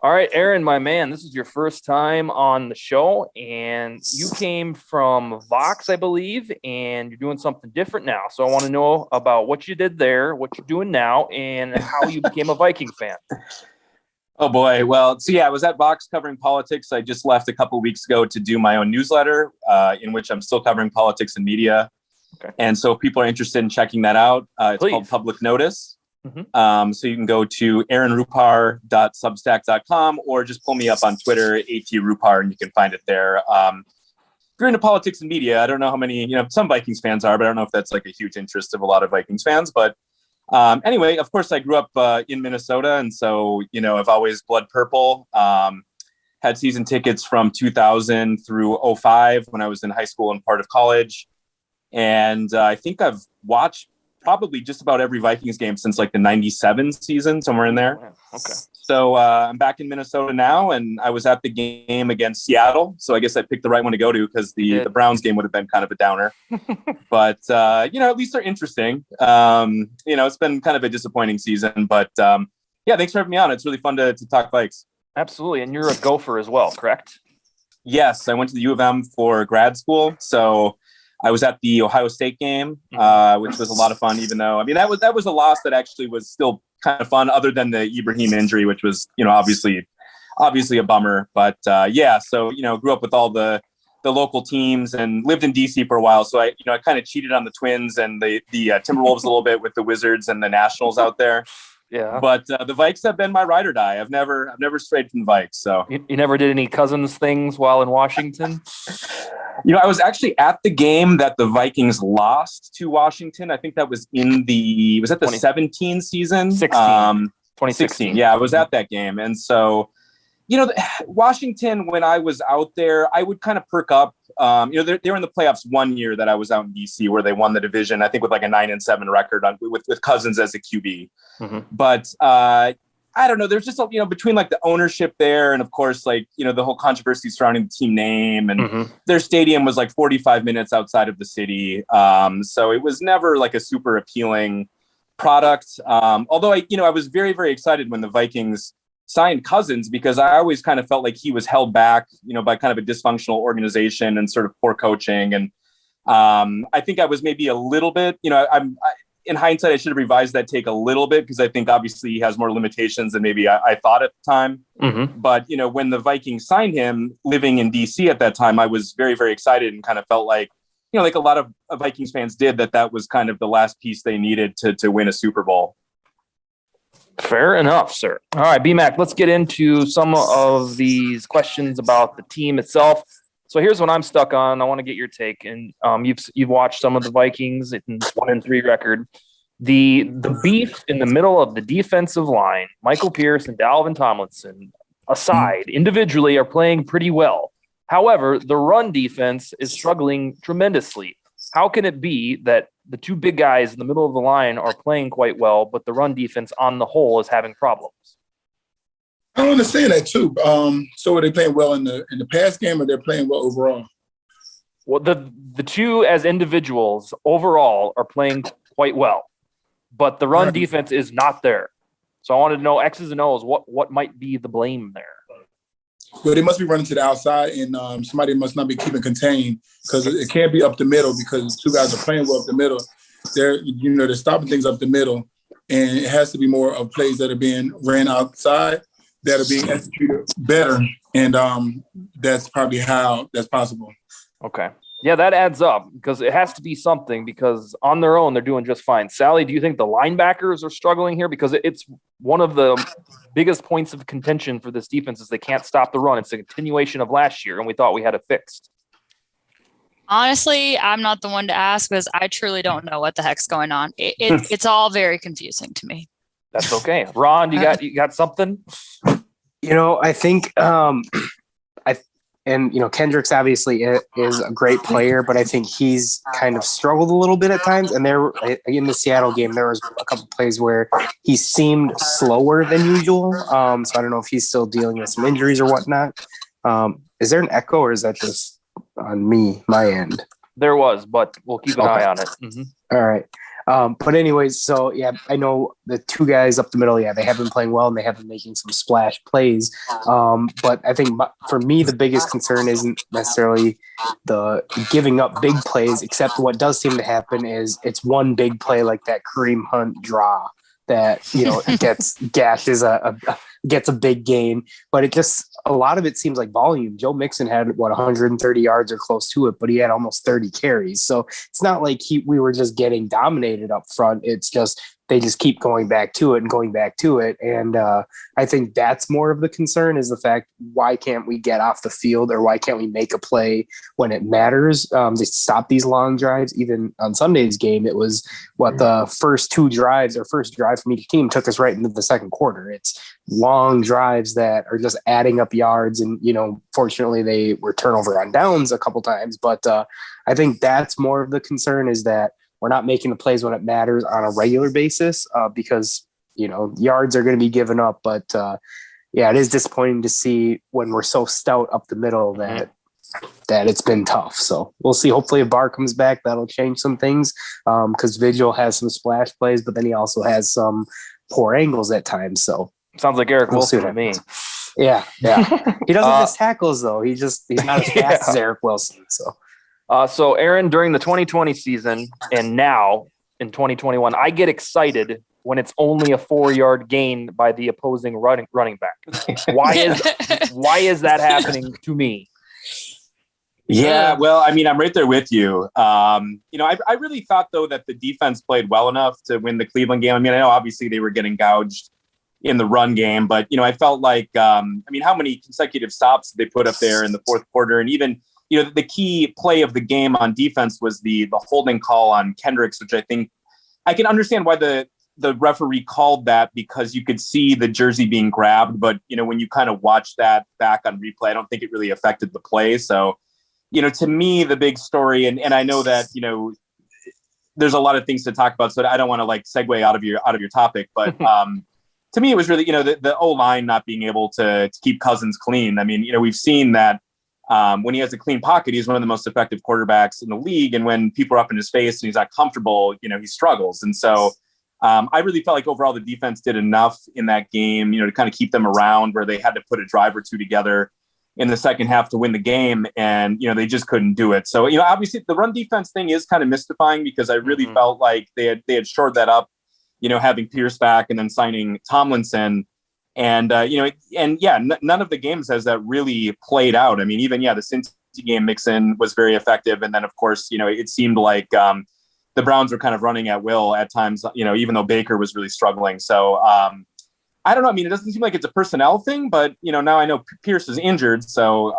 All right, Aaron, my man, this is your first time on the show, and you came from Vox, I believe, and you're doing something different now. So I want to know about what you did there, what you're doing now, and how you became a Viking fan. Oh boy. Well, so yeah, I was at Vox covering politics. I just left a couple of weeks ago to do my own newsletter, in which I'm still covering politics and media. Okay. And so if people are interested in checking that out, it's called Public Notice. Mm-hmm. So you can go to aaronrupar.substack.com or just pull me up on Twitter, @Rupar, and you can find it there. If you're into politics and media, I don't know how many, some Vikings fans are, but I don't know if that's like a huge interest of a lot of Vikings fans. But anyway, of course, I grew up in Minnesota. And so, I've always blood purple. Had season tickets from 2000 through 2005 when I was in high school and part of college. And I think I've watched probably just about every Vikings game since like the 97 season, somewhere in there. Okay. So I'm back in Minnesota now, and I was at the game against Seattle. So I guess I picked the right one to go to because the Browns game would have been kind of a downer. But, at least they're interesting. It's been kind of a disappointing season. But, thanks for having me on. It's really fun to talk Vikes. Absolutely. And you're a Gopher as well, correct? Yes, I went to the U of M for grad school. So I was at the Ohio State game, which was a lot of fun, even though, that was a loss that actually was still kind of fun, other than the Ibrahim injury, which was, obviously a bummer. But so, grew up with all the local teams and lived in DC for a while. So I kind of cheated on the Twins and the Timberwolves a little bit with the Wizards and the Nationals out there. Yeah. But the Vikes have been my ride or die. I've never strayed from the Vikes. So you never did any Cousins things while in Washington? I was actually at the game that the Vikings lost to Washington. I think that was was that the 17 season? 2016. Yeah, I was at that game. And so, Washington, when I was out there, I would kind of perk up. They were in the playoffs one year that I was out in DC where they won the division, I think with like a 9-7 record with Cousins as a QB. Mm-hmm. But I don't know. There's just, between like the ownership there and of course, like, the whole controversy surrounding the team name and their stadium was like 45 minutes outside of the city. So it was never like a super appealing product. Although I was very, very excited when the Vikings signed Cousins because I always kind of felt like he was held back, by kind of a dysfunctional organization and sort of poor coaching. And I think I was maybe a little bit, in hindsight, I should have revised that take a little bit because I think obviously he has more limitations than maybe I thought at the time. Mm-hmm. But, when the Vikings signed him living in DC at that time, I was very, very excited and kind of felt like, like a lot of Vikings fans did, that was kind of the last piece they needed to win a Super Bowl. Fair enough, sir. All right, BMAC, let's get into some of these questions about the team itself. So here's what I'm stuck on. I want to get your take. And you've watched some of the Vikings. It's 1-3 record. The beef in the middle of the defensive line, Michael Pierce and Dalvin Tomlinson aside, individually are playing pretty well. However, the run defense is struggling tremendously. How can it be that the two big guys in the middle of the line are playing quite well, but the run defense on the whole is having problems? I don't understand that too. So are they playing well in the pass game, or they're playing well overall? Well, the two as individuals overall are playing quite well, but the run defense is not there. So I wanted to know X's and O's. What might be the blame there? Well, they must be running to the outside, and somebody must not be keeping contained because it can't be up the middle because two guys are playing well up the middle. They're stopping things up the middle, and it has to be more of plays that are being ran outside that are being executed better, and that's probably how that's possible. Okay. Yeah, that adds up because it has to be something because on their own, they're doing just fine. Sally, do you think the linebackers are struggling here? Because it's one of the biggest points of contention for this defense is they can't stop the run. It's a continuation of last year, and we thought we had it fixed. Honestly, I'm not the one to ask because I truly don't know what the heck's going on. It's all very confusing to me. That's okay. Ron, you got something? I think Kendricks obviously is a great player, but I think he's kind of struggled a little bit at times. And there in the Seattle game, there was a couple plays where he seemed slower than usual. So I don't know if he's still dealing with some injuries or whatnot. Is there an echo or is that just on my end? There was, but we'll keep an eye on it. Mm-hmm. All right. But anyways, so yeah, I know the two guys up the middle. Yeah, they have been playing well and they have been making some splash plays. But I think for me, the biggest concern isn't necessarily the giving up big plays, except what does seem to happen is it's one big play like that Kareem Hunt draw that gets a big gain, but a lot of it seems like volume. Joe Mixon had 130 yards or close to it, but he had almost 30 carries. So it's not like we were just getting dominated up front. It's just they just keep going back to it and going back to it. And I think that's more of the concern is the fact, why can't we get off the field or why can't we make a play when it matters? They stop these long drives. Even on Sunday's game, it was the first first drive from each team took us right into the second quarter. It's long drives that are just adding up yards. And, fortunately they were turnover on downs a couple times, but I think that's more of the concern is that we're not making the plays when it matters on a regular basis because, yards are going to be given up. But it is disappointing to see when we're so stout up the middle that it's been tough. So we'll see. Hopefully if Barr comes back, that'll change some things because Vigil has some splash plays, but then he also has some poor angles at times. So sounds like Eric Wilson to me. Yeah. He doesn't miss tackles though. He's not as fast as Eric Wilson. So Aaron, during the 2020 season and now in 2021, I get excited when it's only a 4-yard gain by the opposing running back. Why is that happening to me? Yeah, well, I mean, I'm right there with you. I really thought though that the defense played well enough to win the Cleveland game. I mean, I know obviously they were getting gouged in the run game, but I felt like, how many consecutive stops did they put up there in the fourth quarter? And even, the key play of the game on defense was the holding call on Kendricks, which I think I can understand why the referee called that because you could see the jersey being grabbed. But, when you kind of watch that back on replay, I don't think it really affected the play. So, to me, the big story, and I know that, there's a lot of things to talk about, so I don't want to segue out of your topic, but to me, it was really, the O-line not being able to keep Cousins clean. I mean, we've seen that when he has a clean pocket, he's one of the most effective quarterbacks in the league. And when people are up in his face and he's not comfortable, he struggles. And so I really felt like overall the defense did enough in that game, to kind of keep them around where they had to put a drive or two together in the second half to win the game. And, they just couldn't do it. So, obviously the run defense thing is kind of mystifying because I really felt like they had shored that up, having Pierce back and then signing Tomlinson. And, none of the games has that really played out. I mean, even, the Cincy game Mixon was very effective. And then, of course, it seemed like the Browns were kind of running at will at times, even though Baker was really struggling. So I don't know. I mean, it doesn't seem like it's a personnel thing, but, now I know Pierce is injured. So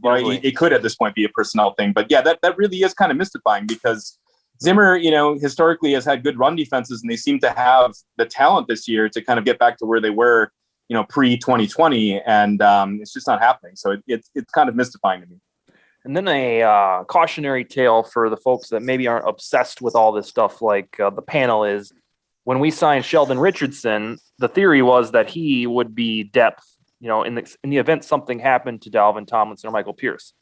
it could at this point be a personnel thing. But, that really is kind of mystifying because Zimmer, historically has had good run defenses and they seem to have the talent this year to kind of get back to where they were, pre-2020, and it's just not happening. So it's kind of mystifying to me. And then a cautionary tale for the folks that maybe aren't obsessed with all this stuff like the panel is. When we signed Sheldon Richardson, the theory was that he would be depth, in the event something happened to Dalvin Tomlinson or Michael Pierce.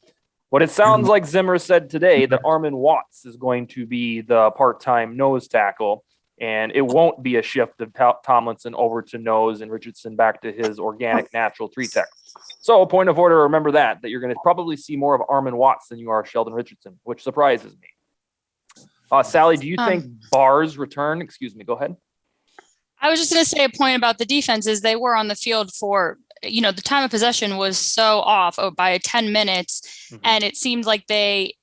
What it sounds like Zimmer said today that Armin Watts is going to be the part-time nose tackle, and it won't be a shift of Tomlinson over to nose and Richardson back to his organic natural 3-tech. So, point of order, remember that you're going to probably see more of Armin Watts than you are Sheldon Richardson, which surprises me. Sally, do you think Barr's return? Excuse me, go ahead. I was just going to say a point about the defenses. They were on the field for, the time of possession was so off by 10 minutes. And it seemed like they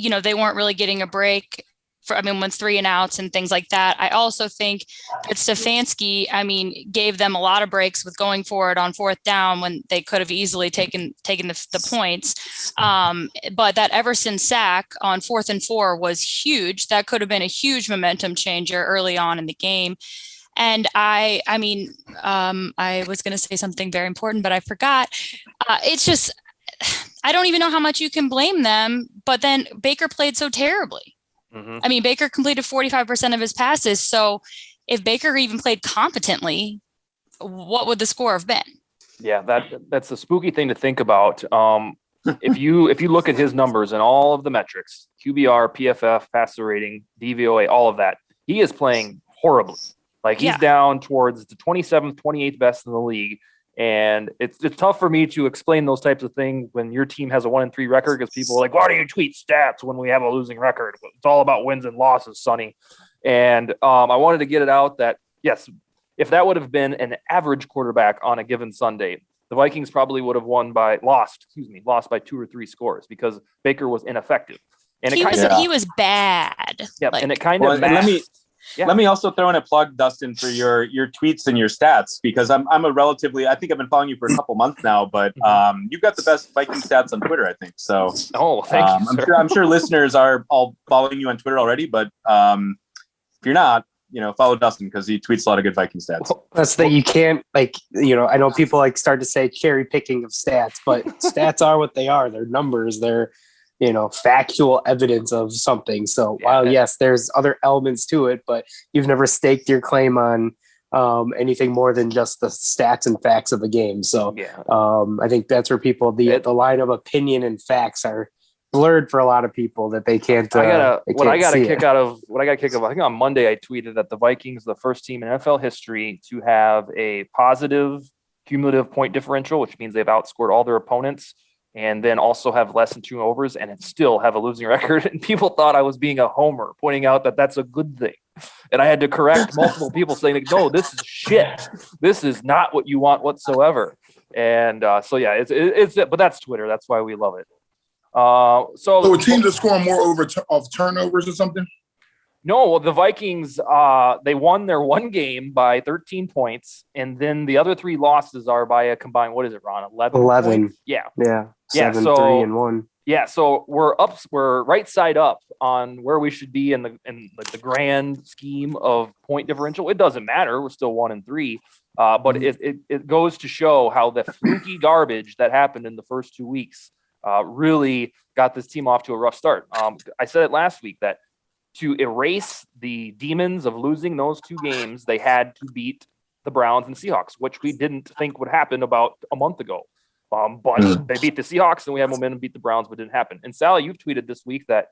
weren't really getting a break with 3 and outs and things like that. I also think that Stefanski, gave them a lot of breaks with going for it on 4th down when they could have easily taken the points. But that Everson sack on 4th and 4 was huge. That could have been a huge momentum changer early on in the game. And I was going to say something very important, but I forgot. It's just, I don't even know how much you can blame them, but then Baker played so terribly. Baker completed 45% of his passes. So if Baker even played competently, what would the score have been? Yeah, that's a spooky thing to think about. If you look at his numbers and all of the metrics, QBR, PFF, passer rating, DVOA, all of that, he is playing horribly. Like he's down towards the 27th, 28th best in the league. And it's tough for me to explain those types of things when your team has a 1-3 record, because people are like, why do you tweet stats when we have a losing record? It's all about wins and losses, Sonny. And I wanted to get it out that, yes, if that would have been an average quarterback on a given Sunday, the Vikings probably would have lost by 2 or 3 scores because Baker was ineffective. And he was bad. Yeah, and it kind of Let me also throw in a plug, Dustin, for your tweets and your stats, because I think I've been following you for a couple months now, but you've got the best Viking stats on Twitter, I think. So thank you, sir. I'm sure listeners are all following you on Twitter already, but if you're not, follow Dustin because he tweets a lot of good Viking stats. That's that you can't I know people start to say cherry picking of stats, but stats are what they are. They're numbers. They're factual evidence of something. So while yes, there's other elements to it, but you've never staked your claim on anything more than just the stats and facts of the game. So I think that's where people, the line of opinion and facts are blurred for a lot of people that they can't. I got a kick out of, I think on Monday I tweeted that the Vikings are the first team in NFL history to have a positive cumulative point differential, which means they've outscored all their opponents, and then also have less than 2 overs and still have a losing record. And people thought I was being a homer, pointing out that that's a good thing. And I had to correct multiple people saying, like, no, this is shit. This is not what you want whatsoever. And but that's Twitter. That's why we love it. So teams are scoring more off turnovers or something? No, well, the Vikings, they won their one game by 13 points, and then the other 3 losses are by a combined, what is it, Ron? 11 points? Yeah. 7, 3, and 1. Yeah, so we're right side up on where we should be in the grand scheme of point differential. It doesn't matter. We're still 1 and 3. But it goes to show how the fluky garbage that happened in the first 2 weeks really got this team off to a rough start. I said it last week that to erase the demons of losing those 2 games, they had to beat the Browns and Seahawks, which we didn't think would happen about a month ago. But they beat the Seahawks and we had momentum, beat the Browns, but it didn't happen. And Sally, you've tweeted this week that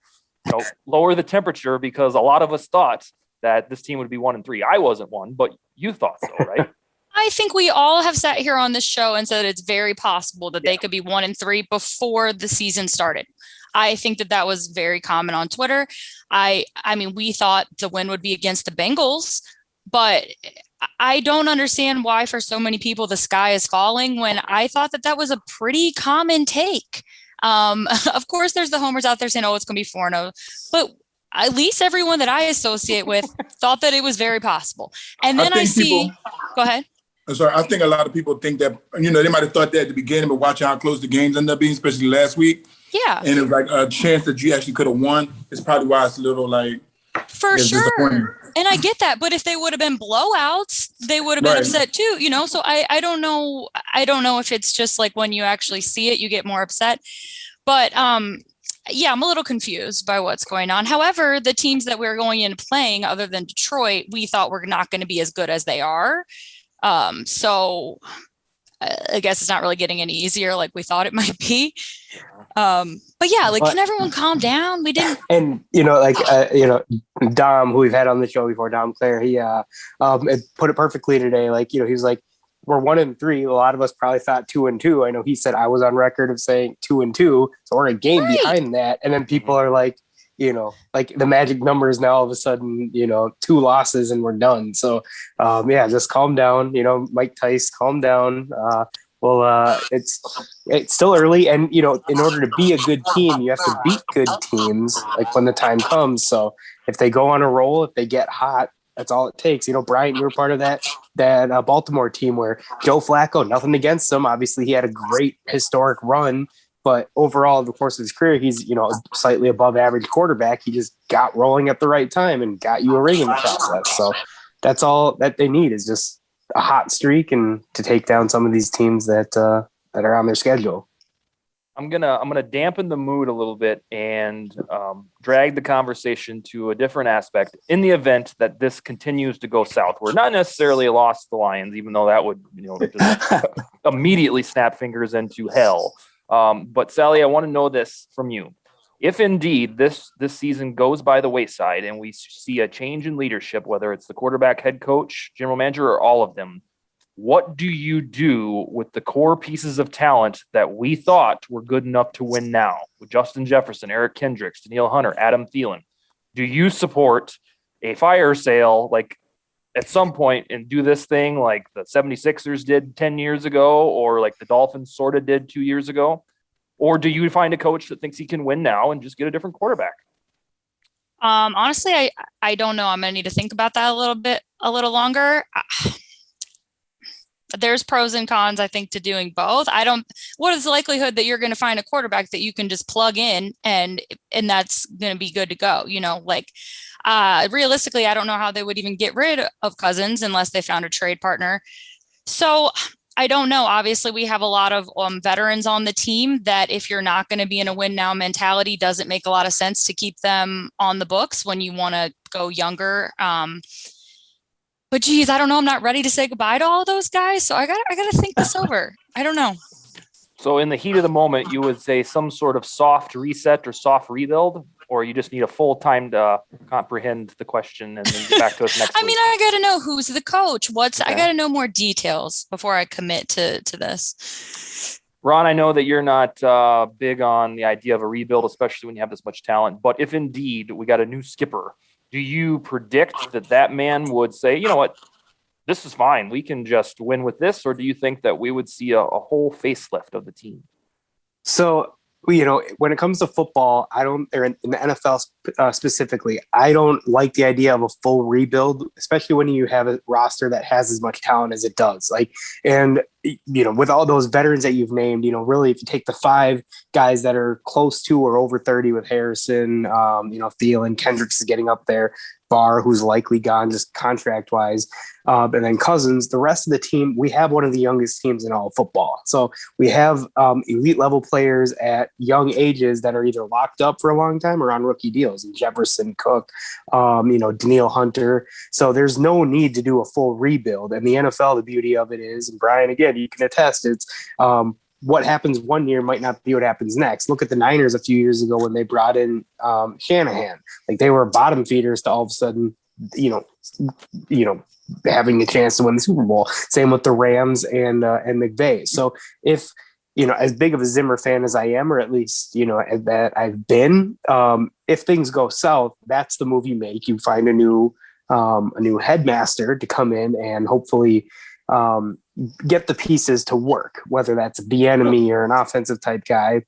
lower the temperature because a lot of us thought that this team would be 1 and 3. I wasn't one, but you thought so, right? I think we all have sat here on this show and said it's very possible that they could be 1 and 3 before the season started. I think that was very common on Twitter. I mean, we thought the win would be against the Bengals, but I don't understand why for so many people the sky is falling when I thought that was a pretty common take. Of course, there's the homers out there saying, it's going to be 4-0, but at least everyone that I associate with thought that it was very possible. And then go ahead. I'm sorry. I think a lot of people think that, they might have thought that at the beginning, but watching how close the games ended up being, especially last week. Yeah. And it was like a chance that you actually could have won. It's probably why it's a little for sure. And I get that. But if they would have been blowouts, they would have been upset too, So I don't know. I don't know if it's just like when you actually see it, you get more upset. But I'm a little confused by what's going on. However, the teams that we're going in playing, other than Detroit, we thought were not going to be as good as they are. So I guess it's not really getting any easier like we thought it might be. But can everyone calm down? We didn't. And, Dom, who we've had on the show before, Dom Claire, he put it perfectly today. He was like, we're 1 and 3. A lot of us probably thought 2 and 2. I know he said I was on record of saying 2 and 2. So we're a game behind that. And then people are like, the magic number is now all of a sudden, 2 losses and we're done. So, just calm down. Mike Tice, calm down. It's still early. And, in order to be a good team, you have to beat good teams, when the time comes. So if they go on a roll, if they get hot, that's all it takes. Bryant, you were part of that Baltimore team where Joe Flacco, nothing against him. Obviously, he had a great historic run. But overall, the course of his career, he's, a slightly above average quarterback. He just got rolling at the right time and got you a ring in the process. So that's all that they need is just a hot streak and to take down some of these teams that are on their schedule. I'm gonna dampen the mood a little bit and drag the conversation to a different aspect in the event that this continues to go south. We're not necessarily a loss to the Lions, even though that would just immediately snap fingers into hell. But Sally, I want to know this from you. if indeed this season goes by the wayside and we see a change in leadership, whether it's the quarterback, head coach, general manager, or all of them, what do you do with the core pieces of talent that we thought were good enough to win now? With Justin Jefferson, Eric Kendricks, Danielle Hunter, Adam Thielen. Do you support a fire sale like at some point and do this thing like the 76ers did 10 years ago or like the Dolphins sort of did 2 years ago? Or do you find a coach that thinks he can win now and just get a different quarterback? Honestly, I don't know. I'm going to need to think about that a little longer. There's pros and cons, I think, to doing both. What is the likelihood that you're going to find a quarterback that you can just plug in and that's going to be good to go? Realistically, I don't know how they would even get rid of Cousins unless they found a trade partner. So I don't know. Obviously, we have a lot of veterans on the team that if you're not going to be in a win now mentality, doesn't make a lot of sense to keep them on the books when you want to go younger. But geez, I don't know. I'm not ready to say goodbye to all those guys. So I got to think this over. I don't know. So in the heat of the moment, you would say some sort of soft reset or soft rebuild, or you just need a full time to comprehend the question and then get back to us next week? I got to know who's the coach. Okay. I got to know more details before I commit to this. Ron, I know that you're not big on the idea of a rebuild, especially when you have this much talent. But if indeed we got a new skipper, do you predict that man would say, you know what, this is fine, we can just win with this? Or do you think that we would see a whole facelift of the team? So, when it comes to football, or in the NFL specifically, I don't like the idea of a full rebuild, especially when you have a roster that has as much talent as it does. With all those veterans that you've named, really, if you take the 5 guys that are close to or over 30 with Harrison, Thielen, Kendricks is getting up there, Barr, who's likely gone just contract wise, and then Cousins, the rest of the team, we have one of the youngest teams in all of football. So we have elite level players at young ages that are either locked up for a long time or on rookie deals, and Jefferson, Cook, Danielle Hunter. So there's no need to do a full rebuild. And the NFL, the beauty of it is, and Brian, again, you can attest, it's what happens one year might not be what happens next. Look at the Niners a few years ago when they brought in Shanahan. Like, they were bottom feeders to all of a sudden, having a chance to win the Super Bowl. Same with the Rams and McVay. So if, as big of a Zimmer fan as I am, or at least, that I've been, if things go south, that's the move you make. You find a new headmaster to come in and hopefully get the pieces to work, whether that's the enemy or an offensive type guy.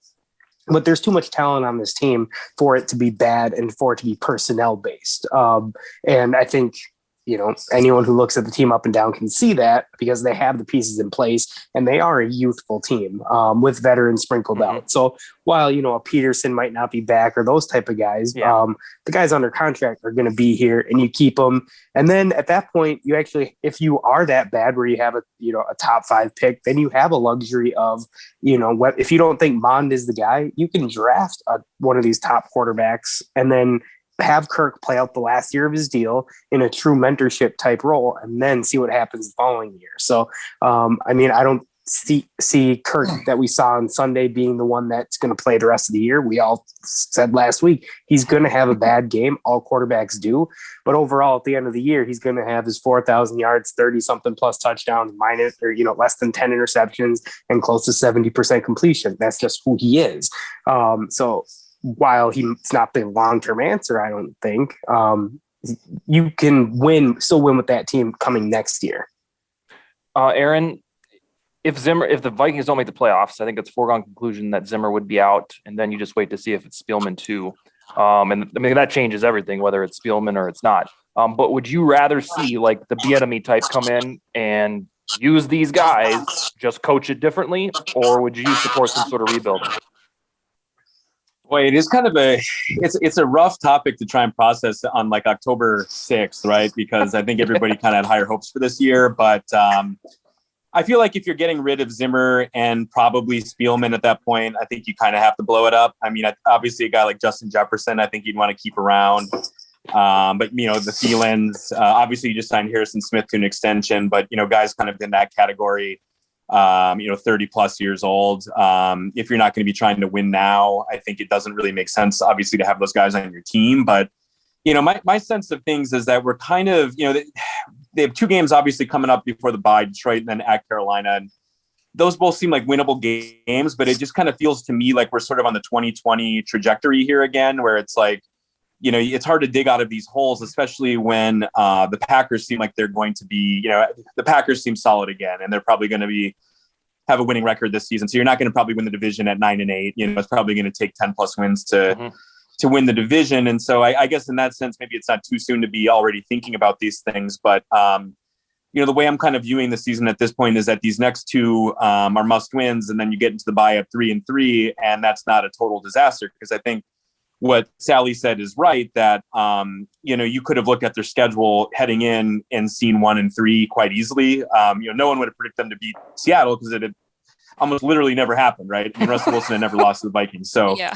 But there's too much talent on this team for it to be bad and for it to be personnel based. And I think, anyone who looks at the team up and down can see that, because they have the pieces in place and they are a youthful team with veterans sprinkled out. So while, a Peterson might not be back or those type of guys, the guys under contract are going to be here, and you keep them. And then at that point, you actually, if you are that bad where you have a top 5 pick, then you have a luxury of, if you don't think Mond is the guy, you can draft one of these top quarterbacks and then have Kirk play out the last year of his deal in a true mentorship type role, and then see what happens the following year. So, I don't see Kirk that we saw on Sunday being the one that's going to play the rest of the year. We all said last week, he's going to have a bad game. All quarterbacks do. But overall, at the end of the year, he's going to have his 4,000 yards, 30 something plus touchdowns, minus, or, less than 10 interceptions and close to 70% completion. That's just who he is. So while he's not the long-term answer, I don't think, you can still win with that team coming next year. Aaron, if the Vikings don't make the playoffs, I think it's a foregone conclusion that Zimmer would be out, and then you just wait to see if it's Spielman too. That changes everything, whether it's Spielman or it's not. But would you rather see like the Bieniemy type come in and use these guys, just coach it differently, or would you support some sort of rebuild? Boy, it is kind of it's a rough topic to try and process on like October 6th, right? Because I think everybody kind of had higher hopes for this year. But I feel like if you're getting rid of Zimmer and probably Spielman at that point, I think you kind of have to blow it up. Obviously a guy like Justin Jefferson, I think you'd want to keep around. But, the Thielens, obviously you just signed Harrison Smith to an extension, but, guys kind of in that category. 30 plus years old. If you're not going to be trying to win now, I think it doesn't really make sense, obviously, to have those guys on your team. But, my sense of things is that we're kind of, they have 2 games obviously coming up before the bye, Detroit and then at Carolina. And those both seem like winnable games, but it just kind of feels to me like we're sort of on the 2020 trajectory here again, where it's like, it's hard to dig out of these holes, especially when the Packers seem like they're going to be, the Packers seem solid again, and they're probably going to have a winning record this season. So you're not going to probably win the division at 9-8. It's probably going to take 10 plus wins to win the division. And so I guess in that sense, maybe it's not too soon to be already thinking about these things. But, the way I'm kind of viewing the season at this point is that these next 2 are must wins. And then you get into the bye up 3-3, and that's not a total disaster, because I think what Sally said is right, that, you could have looked at their schedule heading in and seen 1-3 quite easily. No one would have predicted them to beat Seattle, because it had almost literally never happened, right? Russell Wilson had never lost to the Vikings. So, yeah.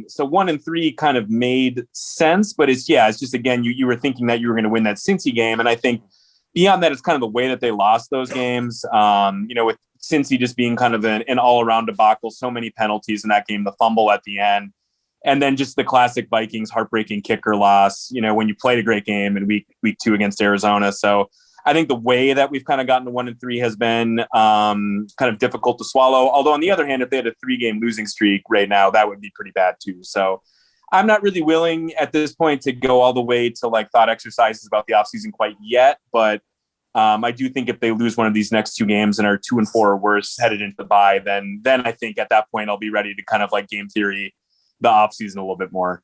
So 1-3 kind of made sense, but it's just, again, you were thinking that you were going to win that Cincy game. And I think beyond that, it's kind of the way that they lost those games, with Cincy just being kind of an all-around debacle, so many penalties in that game, the fumble at the end, and then just the classic Vikings heartbreaking kicker loss, when you played a great game in week 2 against Arizona. So I think the way that we've kind of gotten to 1-3 has been kind of difficult to swallow. Although on the other hand, if they had a 3-game losing streak right now, that would be pretty bad too. So I'm not really willing at this point to go all the way to like thought exercises about the offseason quite yet. But I do think if they lose one of these next 2 games and are 2-4 or worse headed into the bye, then I think at that point I'll be ready to kind of like game theory the offseason a little bit more.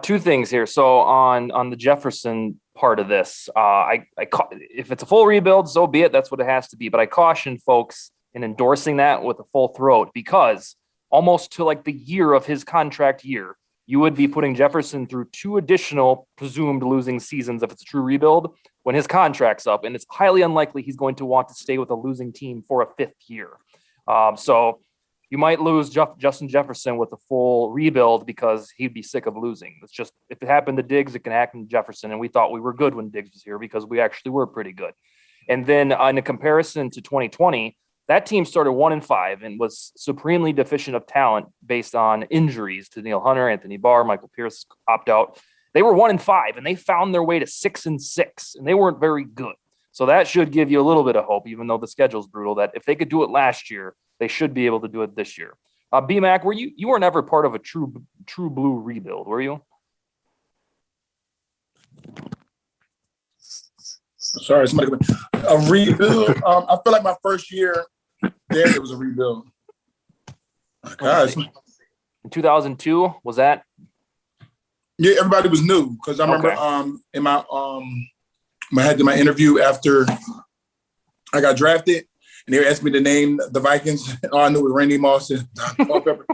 2 things here. So on the Jefferson part of this, if it's a full rebuild, so be it. That's what it has to be. But I caution folks in endorsing that with a full throat, because almost to like the year of his contract year, you would be putting Jefferson through 2 additional presumed losing seasons if it's a true rebuild when his contract's up, and it's highly unlikely he's going to want to stay with a losing team for a 5th year. So you might lose Justin Jefferson with a full rebuild because he'd be sick of losing. It's just, if it happened to Diggs, it can happen to Jefferson. And we thought we were good when Diggs was here because we actually were pretty good. And then in a comparison to 2020, that team started 1-5 and was supremely deficient of talent based on injuries to Neil Hunter, Anthony Barr, Michael Pierce opt out. They were 1-5 and they found their way to 6-6, and they weren't very good. So that should give you a little bit of hope, even though the schedule's brutal, that if they could do it last year, they should be able to do it this year. BMAC, you were never part of a true blue rebuild, were you? Sorry, a rebuild. I feel like my first year there, it was a rebuild. Guys, in 2002, was that? Yeah, everybody was new, because I remember in my I had my interview after I got drafted, and they asked me to name the Vikings. All I knew was Randy Moss and Don Culpepper.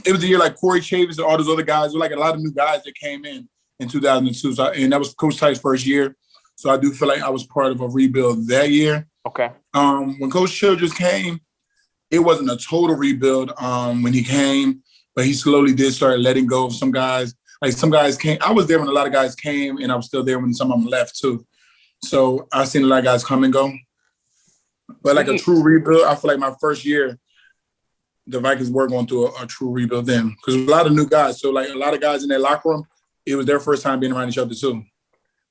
It was the year like Corey Chavis and all those other guys. There were like a lot of new guys that came in 2002. So, and that was Coach Ty's first year. So I do feel like I was part of a rebuild that year. Okay. When Coach Childress came, it wasn't a total rebuild when he came, but he slowly did start letting go of some guys. Like some guys came. I was there when a lot of guys came, and I was still there when some of them left too. So I've seen a lot of guys come and go. But like a true rebuild, I feel like my first year, the Vikings were going through a true rebuild then, because a lot of new guys. So like a lot of guys in their locker room, it was their first time being around each other too.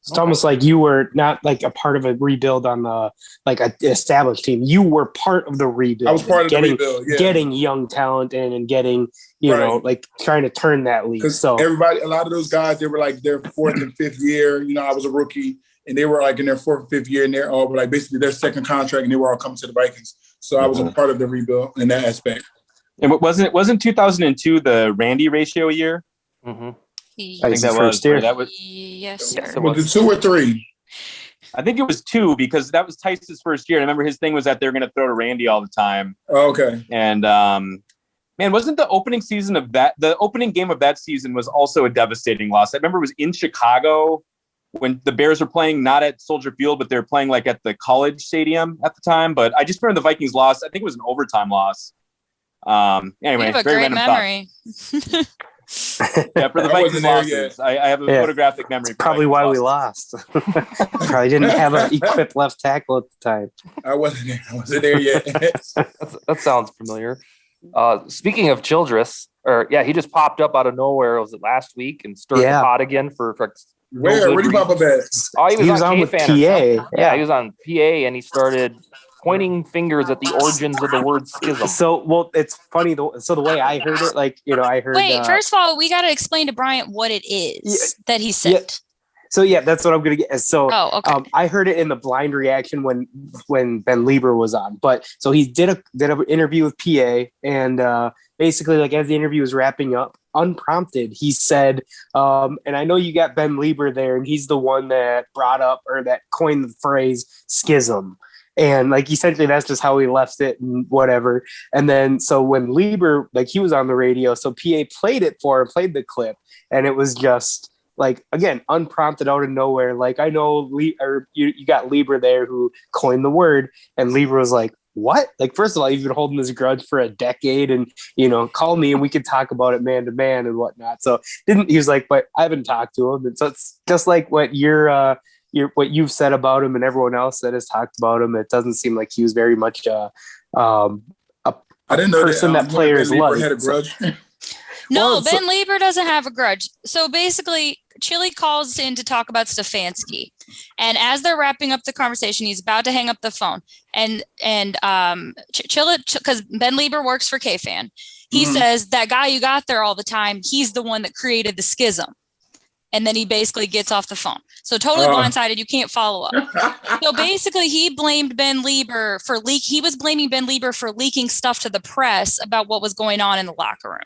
It's almost like you were not like a part of a rebuild on the like an established team. You were part of the rebuild. I was part of the rebuild, yeah. Getting young talent in and getting, you know, like trying to turn that league. So everybody, a lot of those guys, they were like their 4th and 5th year. You know, I was a rookie, and they were like in their 4th and 5th year, and they're all like basically their second contract, and they were all coming to the Vikings. So I was a part of the rebuild in that aspect. And wasn't 2002 the Randy ratio year? Mm-hmm. I think that was year. That was yes, sir. Was it 2 or 3? I think it was 2, because that was Tice's first year. I remember his thing was that they're going to throw to Randy all the time. Oh, okay. And man, wasn't the opening game of that season was also a devastating loss. I remember it was in Chicago when the Bears were playing not at Soldier Field, but they were playing like at the College Stadium at the time. But I just remember the Vikings lost. I think it was an overtime loss. Anyway, you have a very great random memory. Yeah, for the I Vikings wasn't there losses, I have a photographic memory. for Probably Vikings why we losses. lost. Probably didn't have an equipped left tackle at the time. I wasn't there yet. That sounds familiar. Speaking of Childress, he just popped up out of nowhere. Was it last week and stirred the pot again for Where did he pop up at? Oh, he was on with K-Fan PA. Yeah, he was on PA and he started pointing fingers at the origins of the word schism. So, it's funny. So the way I heard it, I heard. Wait, first of all, we got to explain to Bryant what it is that he said. Yeah. So that's what I'm gonna get. So, okay. I heard it in the blind reaction when Ben Lieber was on. But so he did an interview with PA, and basically, as the interview was wrapping up, unprompted, he said, and I know you got Ben Lieber there, and he's the one that brought up or that coined the phrase schism. And essentially that's just how he left it and whatever. And then so when Lieber, he was on the radio, so PA played it for him, played the clip, and it was just again, unprompted out of nowhere. I know you got Lieber there who coined the word, and Lieber was like, what? First of all, you've been holding this grudge for a decade, and call me and we could talk about it man to man and whatnot. So he was like, but I haven't talked to him. And so it's just like what what you've said about him and everyone else that has talked about him. It doesn't seem like he was very much a I didn't know person that players Lieber like. had a grudge. No, Ben Lieber doesn't have a grudge. So basically, Chili calls in to talk about Stefanski, and as they're wrapping up the conversation, he's about to hang up the phone, and Chili, because Ben Lieber works for K-Fan, he says that guy you got there all the time, he's the one that created the schism. And then he basically gets off the phone. So totally blindsided. You can't follow up. So basically he blamed Ben Lieber for he was blaming Ben Lieber for leaking stuff to the press about what was going on in the locker room.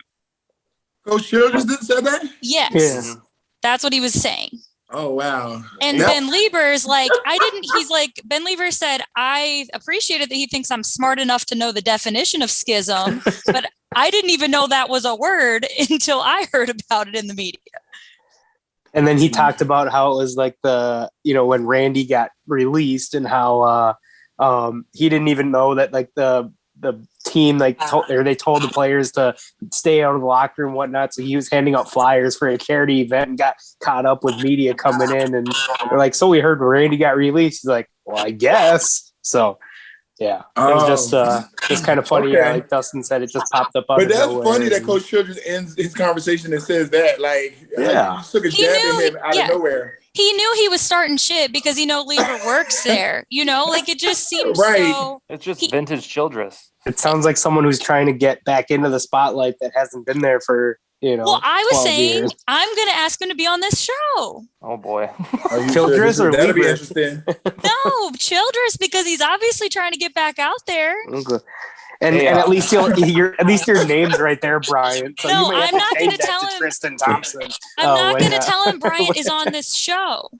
Coach Childress didn't say that? Yes. Yeah. That's what he was saying. Oh, wow. And Ben Lieber's Ben Lieber said, I appreciated that he thinks I'm smart enough to know the definition of schism, but I didn't even know that was a word until I heard about it in the media. And then he talked about how it was when Randy got released and how he didn't even know that the team they told the players to stay out of the locker room and whatnot. So he was handing out flyers for a charity event and got caught up with media coming in, and they're like, so we heard Randy got released. He's like, well, I guess so. Yeah, it was just kind of funny. Okay. Like Dustin said, it just popped up. But that's funny that Coach Childress ends his conversation and says that. You took a jab at him out of nowhere. He knew he was starting shit because Lieber works there. It just seems right. so. It's just vintage Childress. It sounds like someone who's trying to get back into the spotlight that hasn't been there for Well, I was saying years. I'm going to ask him to be on this show. Oh boy. Childress or that'll be Lieber? interesting. No, Childress, because he's obviously trying to get back out there. Okay. And at least your name's right there, Brian. So No, you may have I'm not change going to that tell to him. Tristan Thompson. I'm not going to tell him Bryant is on this show.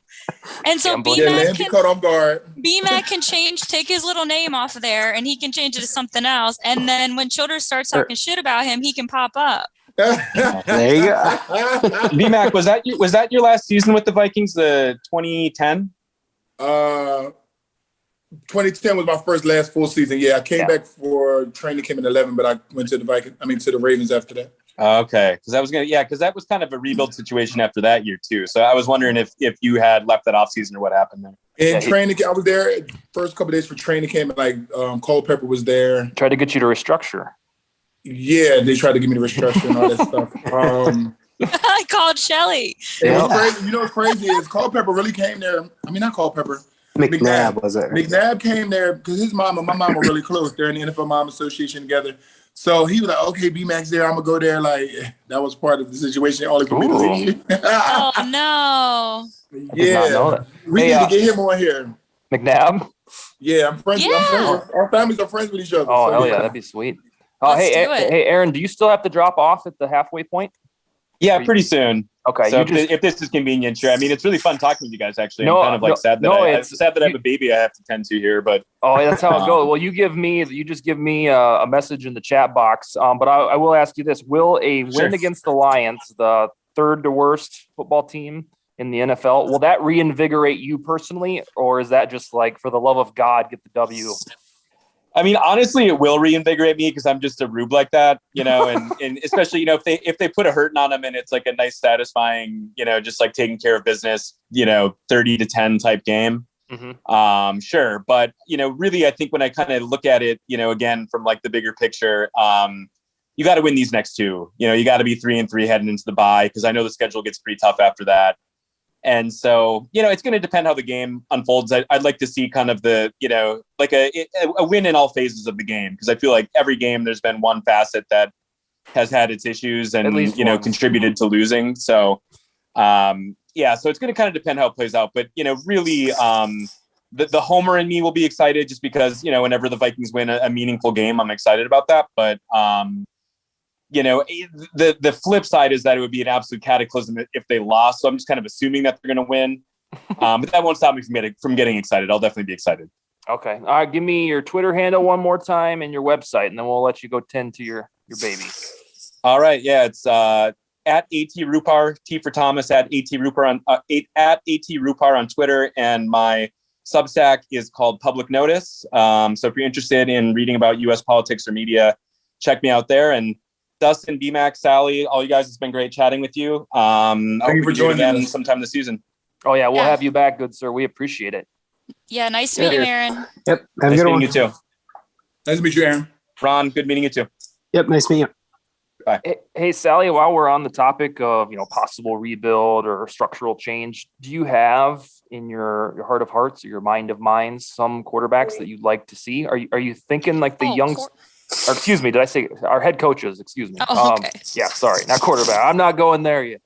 And so Let him be caught off guard. BMAC can take his little name off of there, and he can change it to something else. And then when Childress starts talking shit about him, he can pop up. There you go. BMAC, was that your last season with the Vikings? The 2010? 2010 was my last full season. Yeah, I came back for training camp in 11, but I went to the Ravens after that. Okay, because that was kind of a rebuild situation after that year too. So I was wondering if you had left that offseason or what happened there. In training camp, I was there first couple of days for training camp, and Culpepper was there. Tried to get you to restructure. Yeah, they tried to get me to restructure and all that stuff. I called Shelly. Crazy. What's crazy is Culpepper really came there. I mean, not Culpepper. McNabb was it? McNabb came there because his mom and my mom were really close. They're in the NFL Mom Association together. So he was like, okay, B-Mac's there. I'm going to go there. That was part of the situation. All for me to leave. Oh, no. Yeah. We need to get him on here. McNabb? Yeah, I'm friends. Yeah. Our families are friends with each other. Oh, hell yeah. That'd be sweet. Oh, Let's do it. Hey, Aaron, do you still have to drop off at the halfway point? Yeah, pretty soon. Okay. So if this is convenient, sure. I mean, it's really fun talking with you guys, actually. I'm kind of sad that I'm sad that I have a baby I have to tend to here, but. Oh, that's how it goes. Well, you just give me a message in the chat box. But I will ask you this. Will a win against the Lions, the third to worst football team in the NFL, will that reinvigorate you personally? Or is that just for the love of God, get the W? I mean, honestly, it will reinvigorate me because I'm just a rube like that, and especially, if they put a hurting on them and it's like a nice, satisfying, just like taking care of business, 30-10 type game. Mm-hmm. Sure. But, really, I think when I kind of look at it, again, from like the bigger picture, you got to win these next two. You got to be 3-3 heading into the bye because I know the schedule gets pretty tough after that. And so, it's going to depend how the game unfolds. I'd like to see kind of the, like a win in all phases of the game because I feel like every game there's been one facet that has had its issues and, contributed to losing. So, so it's going to kind of depend how it plays out. But, really, the homer in me will be excited just because, whenever the Vikings win a meaningful game, I'm excited about that. But, the flip side is that it would be an absolute cataclysm if they lost. So I'm just kind of assuming that they're going to win. But that won't stop me from getting excited. I'll definitely be excited. Okay. All right. Give me your Twitter handle one more time and your website, and then we'll let you go tend to your baby. All right. Yeah. It's at @Rupar, T for Thomas, at @Rupar at @Rupar on Twitter. And my Substack is called Public Notice. So if you're interested in reading about U.S. politics or media, check me out there. And Dustin, BMAC, Sally, all you guys, it's been great chatting with you. Thank you for joining us sometime this season. Oh, yeah. We'll have you back, good sir. We appreciate it. Yeah. Nice to meet you, Aaron. Yep. Nice meeting you too. Nice to meet you, Aaron. Ron, good meeting you too. Yep. Nice to meet you. Bye. Hey, Sally, while we're on the topic of, possible rebuild or structural change, do you have in your heart of hearts or your mind of minds some quarterbacks that you'd like to see? Are you thinking like the or excuse me, did I say our head coaches? Excuse me. Oh, okay. Yeah, sorry, not quarterback. I'm not going there yet.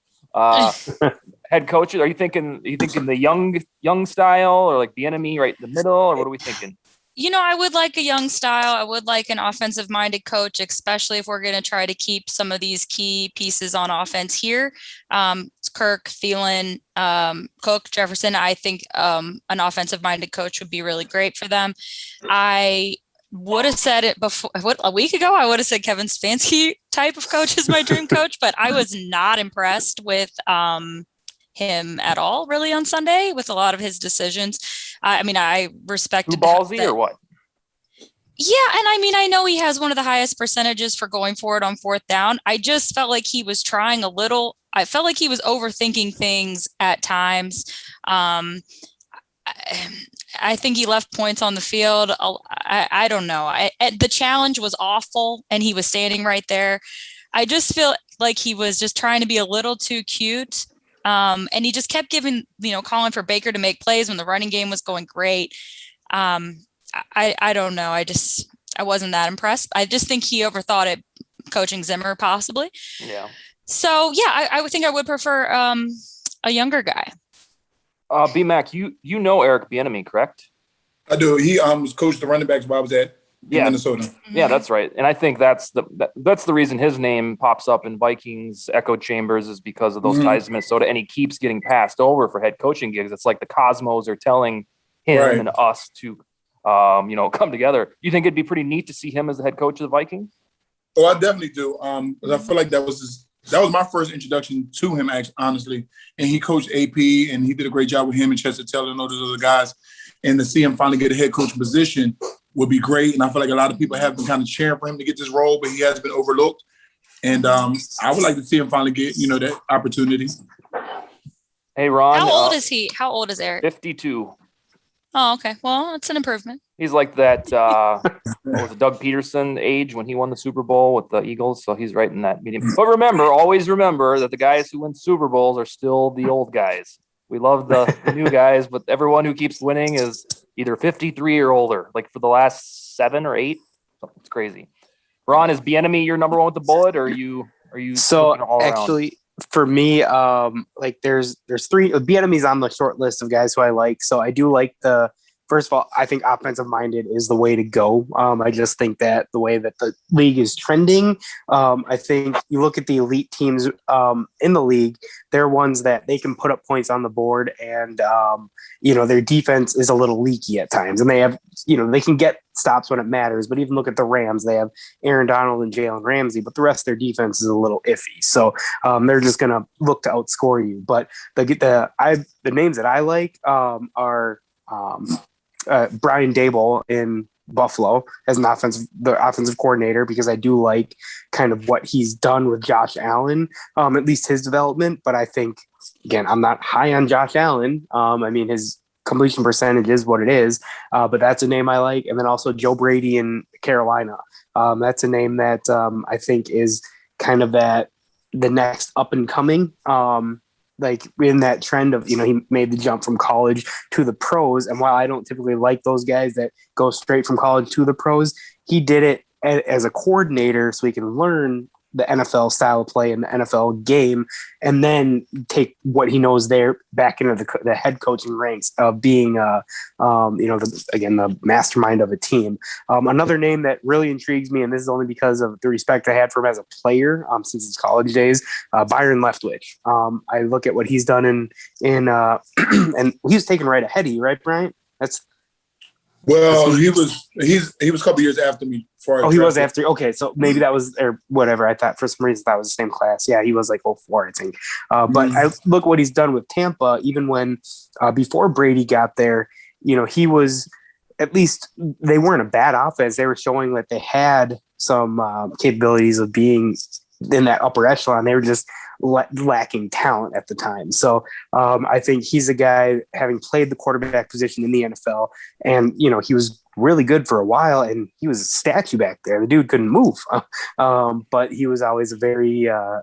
Head coaches, are you thinking the young style or like the enemy right in the middle, or what are we thinking? I would like a young style. I would like an offensive minded coach, especially if we're going to try to keep some of these key pieces on offense here. Kirk, Thielen, Cook, Jefferson. I think an offensive minded coach would be really great for them. I would have said it before a week ago. I would have said Kevin Stefanski type of coach is my dream coach, but I was not impressed with him at all really on Sunday with a lot of his decisions. I respected ballsy or what? Yeah. And I know he has one of the highest percentages for going for it on fourth down. I just felt like he was trying a little. I felt like he was overthinking things at times. I think he left points on the field. I don't know. The challenge was awful and he was standing right there. I just feel like he was just trying to be a little too cute. And he just kept calling for Baker to make plays when the running game was going great. I don't know. I wasn't that impressed. I just think he overthought it coaching Zimmer possibly. Yeah. So yeah, I would think I would prefer a younger guy. BMAC, you know Eric Bieniemy, correct? I do. He was coached the running backs while I was at Minnesota. Yeah, that's right. And I think that's the reason his name pops up in Vikings echo chambers is because of those ties to Minnesota, and he keeps getting passed over for head coaching gigs. It's like the Cosmos are telling him and us to, come together. You think it'd be pretty neat to see him as the head coach of the Vikings? Oh, I definitely do. 'Cause I feel like that was my first introduction to him, honestly. And he coached AP, and he did a great job with him and Chester Taylor and all those other guys. And to see him finally get a head coach position would be great. And I feel like a lot of people have been kind of cheering for him to get this role, but he has been overlooked. And I would like to see him finally get, that opportunity. Hey, Ron. How old is he? How old is Eric? 52. Oh, okay. Well, it's an improvement. He's like that, what was it, Doug Peterson age when he won the Super Bowl with the Eagles. So he's right in that medium. But always remember that the guys who win Super Bowls are still the old guys. We love the new guys, but everyone who keeps winning is either 53 or older, like for the last 7 or 8. It's crazy. Ron, is Bieniemy your number one with the bullet, or are you so actually for me, there's 3 Bieniemy's on the short list of guys who I like. So I do like first of all, I think offensive minded is the way to go. I just think that the way that the league is trending, I think you look at the elite teams in the league, they're ones that they can put up points on the board, and their defense is a little leaky at times, and they have they can get stops when it matters. But even look at the Rams, they have Aaron Donald and Jalen Ramsey, but the rest of their defense is a little iffy. So they're just going to look to outscore you. But the names that I like are Brian Dable in Buffalo as the offensive coordinator, because I do like kind of what he's done with Josh Allen, at least his development. But I think, again, I'm not high on Josh Allen. I mean, his completion percentage is what it is, but that's a name I like. And then also Joe Brady in Carolina. That's a name that I think is kind of the next up and coming, like in that trend of, he made the jump from college to the pros. And while I don't typically like those guys that go straight from college to the pros, he did it as a coordinator so he can learn the NFL style of play and the NFL game, and then take what he knows there back into the head coaching ranks of being, the mastermind of a team. Another name that really intrigues me, and this is only because of the respect I had for him as a player since his college days, Byron Leftwich. I look at what he's done in and he was taken right ahead of you, right, Bryant? Well, he was a couple years after me. He was after. Okay, so maybe that was or whatever. I thought for some reason that was the same class. Yeah, he was like 04, I think. But I look what he's done with Tampa. Even when before Brady got there, he was, at least they weren't a bad offense. They were showing that they had some capabilities of being in that upper echelon. They were just lacking talent at the time. So I think he's a guy, having played the quarterback position in the NFL, and he was really good for a while, and he was a statue back there. The dude couldn't move, but he was always a very a